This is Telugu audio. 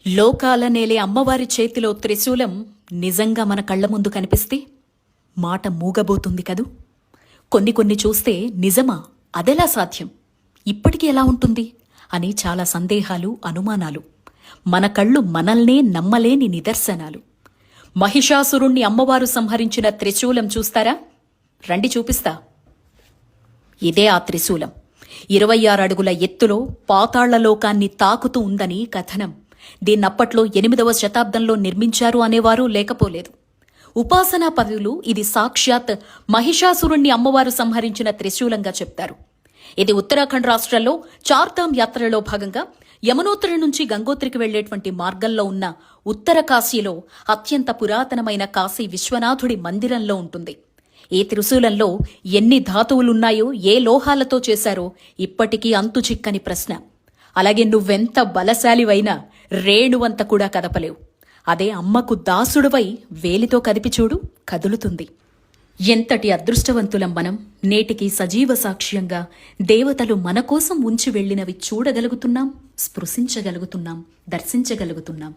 లోకాల నేలే అమ్మవారి చేతిలో త్రిశూలం నిజంగా మన కళ్ల ముందు కనిపిస్తే మాట మూగబోతుంది కదూ. కొన్ని చూస్తే నిజమా, అదెలా సాధ్యం, ఇప్పటికీ ఎలా ఉంటుంది అని చాలా సందేహాలు, అనుమానాలు. మన కళ్ళు మనల్నే నమ్మలేని నిదర్శనాలు. మహిషాసురుణ్ణి అమ్మవారు సంహరించిన త్రిశూలం చూస్తారా? రండి చూపిస్తా. ఇదే ఆ త్రిశూలం. 26 అడుగుల ఎత్తులో పాతాళ్లలోకాన్ని తాకుతూ ఉందని కథనం. దీన్నప్పట్లో 8వ శతాబ్దంలో నిర్మించారు అనేవారు లేకపోలేదు. ఉపాసనా పదులు ఇది సాక్షాత్ మహిషాసురుణ్ణి అమ్మవారు సంహరించిన త్రిశూలంగా చెప్తారు. ఇది ఉత్తరాఖండ్ రాష్ట్రంలో చార్ధామ్ యాత్రలో భాగంగా యమునోత్రి నుంచి గంగోత్రికి వెళ్లేటువంటి మార్గంలో ఉన్న ఉత్తర కాశీలో అత్యంత పురాతనమైన కాశీ విశ్వనాథుడి మందిరంలో ఉంటుంది. ఈ త్రిశూలంలో ఎన్ని ధాతువులున్నాయో, ఏ లోహాలతో చేశారో ఇప్పటికీ అంతు చిక్కని ప్రశ్న. అలాగే నువ్వెంత బలశాలివైనా రేణువంత కూడా కదపలేవు. అదే అమ్మకు దాసుడువై వేలితో కదిపి చూడు, కదులుతుంది. ఎంతటి అదృష్టవంతులం మనం. నేటికి సజీవ సాక్ష్యంగా దేవతలు మన కోసం ఉంచి వెళ్లినవి చూడగలుగుతున్నాం, స్పృశించగలుగుతున్నాం, దర్శించగలుగుతున్నాం.